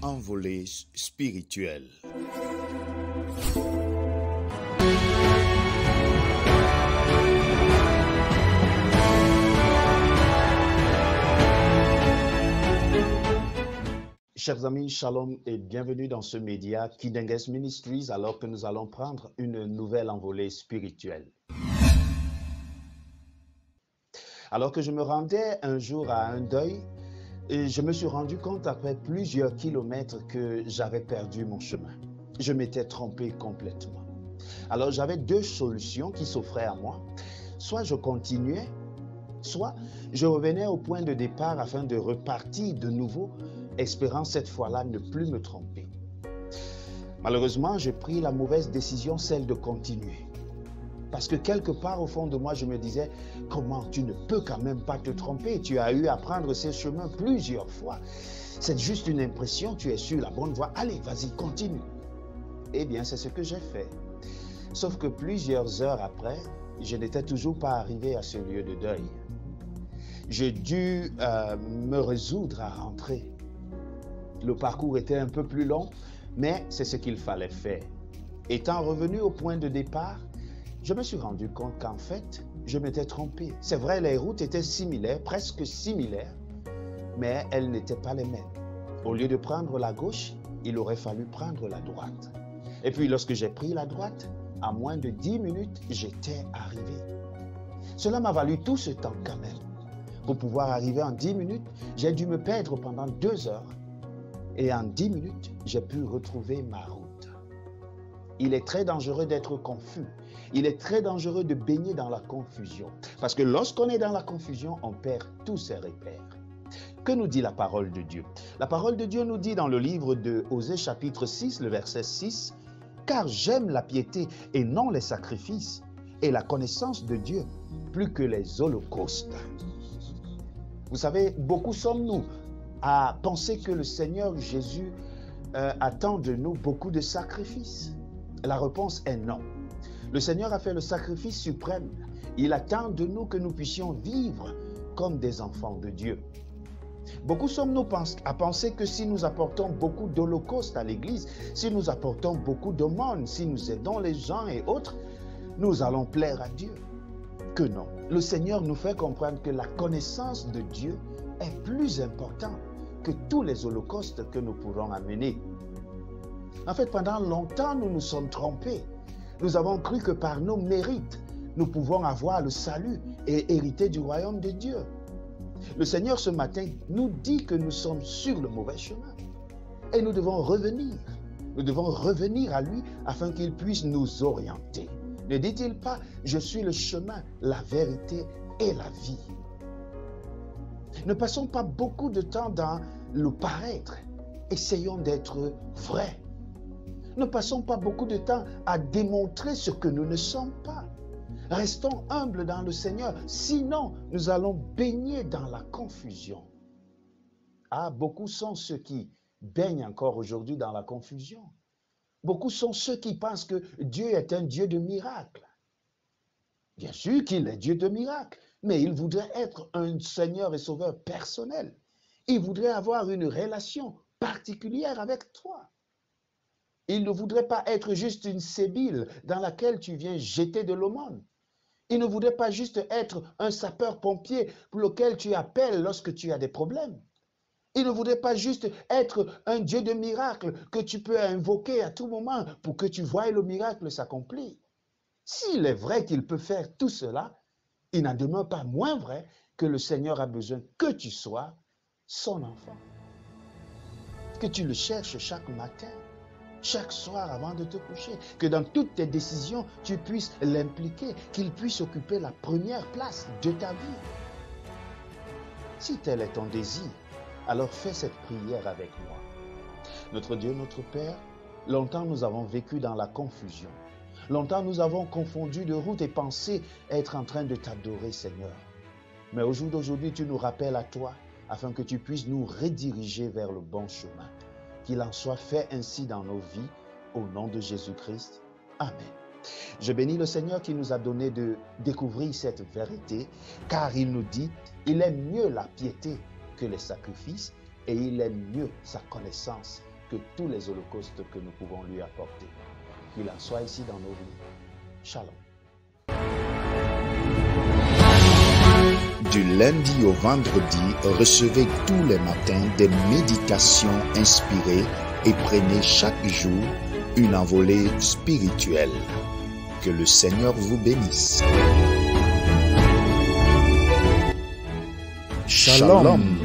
envolée spirituelle. Chers amis, shalom et bienvenue dans ce média Kidenges Ministries alors que nous allons prendre une nouvelle envolée spirituelle. Alors que je me rendais un jour à un deuil, et je me suis rendu compte après plusieurs kilomètres que j'avais perdu mon chemin. Je m'étais trompé complètement. Alors j'avais deux solutions qui s'offraient à moi. Soit je continuais, soit je revenais au point de départ afin de repartir de nouveau, espérant cette fois-là ne plus me tromper. Malheureusement, j'ai pris la mauvaise décision, celle de continuer. Parce que quelque part au fond de moi, je me disais, comment tu ne peux quand même pas te tromper? Tu as eu à prendre ces chemins plusieurs fois. C'est juste une impression, tu es sur la bonne voie. Allez, vas-y, continue. Eh bien, c'est ce que j'ai fait. Sauf que plusieurs heures après, je n'étais toujours pas arrivé à ce lieu de deuil. J'ai dû me résoudre à rentrer. Le parcours était un peu plus long, mais c'est ce qu'il fallait faire. Étant revenu au point de départ, je me suis rendu compte qu'en fait, je m'étais trompé. C'est vrai, les routes étaient similaires, presque similaires, mais elles n'étaient pas les mêmes. Au lieu de prendre la gauche, il aurait fallu prendre la droite. Et puis lorsque j'ai pris la droite, en moins de 10 minutes, j'étais arrivé. Cela m'a valu tout ce temps quand même. Pour pouvoir arriver en 10 minutes, j'ai dû me perdre pendant 2 heures. Et en 10 minutes, j'ai pu retrouver ma route. Il est très dangereux d'être confus. Il est très dangereux de baigner dans la confusion. Parce que lorsqu'on est dans la confusion, on perd tous ses repères. Que nous dit la parole de Dieu? La parole de Dieu nous dit dans le livre de Osée chapitre 6, le verset 6, « Car j'aime la piété et non les sacrifices, et la connaissance de Dieu plus que les holocaustes. » Vous savez, beaucoup sommes-nous à penser que le Seigneur Jésus attend de nous beaucoup de sacrifices. La réponse est non. Le Seigneur a fait le sacrifice suprême. Il attend de nous que nous puissions vivre comme des enfants de Dieu. Beaucoup sommes-nous à penser que si nous apportons beaucoup d'holocaustes à l'Église, si nous apportons beaucoup d'aumônes, si nous aidons les gens et autres, nous allons plaire à Dieu. Que non. Le Seigneur nous fait comprendre que la connaissance de Dieu est plus importante que tous les holocaustes que nous pourrons amener. En fait, pendant longtemps, nous nous sommes trompés. Nous avons cru que par nos mérites, nous pouvons avoir le salut et hériter du royaume de Dieu. Le Seigneur, ce matin, nous dit que nous sommes sur le mauvais chemin. Et nous devons revenir. Nous devons revenir à lui afin qu'il puisse nous orienter. Ne dit-il pas, je suis le chemin, la vérité et la vie. Ne passons pas beaucoup de temps dans le paraître. Essayons d'être vrais. Ne passons pas beaucoup de temps à démontrer ce que nous ne sommes pas. Restons humbles dans le Seigneur, sinon nous allons baigner dans la confusion. Ah, beaucoup sont ceux qui baignent encore aujourd'hui dans la confusion. Beaucoup sont ceux qui pensent que Dieu est un Dieu de miracles. Bien sûr qu'il est Dieu de miracles, mais il voudrait être un Seigneur et Sauveur personnel. Il voudrait avoir une relation particulière avec toi. Il ne voudrait pas être juste une sébile dans laquelle tu viens jeter de l'aumône. Il ne voudrait pas juste être un sapeur-pompier pour lequel tu appelles lorsque tu as des problèmes. Il ne voudrait pas juste être un Dieu de miracles que tu peux invoquer à tout moment pour que tu voies le miracle s'accomplir. S'il est vrai qu'il peut faire tout cela, il n'en demeure pas moins vrai que le Seigneur a besoin que tu sois son enfant. Que tu le cherches chaque matin, chaque soir avant de te coucher, que dans toutes tes décisions, tu puisses l'impliquer, qu'il puisse occuper la première place de ta vie. Si tel est ton désir, alors fais cette prière avec moi. Notre Dieu, notre Père, longtemps nous avons vécu dans la confusion. Longtemps nous avons confondu de route et pensé être en train de t'adorer, Seigneur. Mais au jour d'aujourd'hui, tu nous rappelles à toi afin que tu puisses nous rediriger vers le bon chemin. Qu'il en soit fait ainsi dans nos vies, au nom de Jésus-Christ. Amen. Je bénis le Seigneur qui nous a donné de découvrir cette vérité, car il nous dit, il aime mieux la piété que les sacrifices, et il aime mieux sa connaissance que tous les holocaustes que nous pouvons lui apporter. Qu'il en soit ici dans nos vies. Shalom. Du lundi au vendredi, recevez tous les matins des méditations inspirées et prenez chaque jour une envolée spirituelle. Que le Seigneur vous bénisse. Shalom.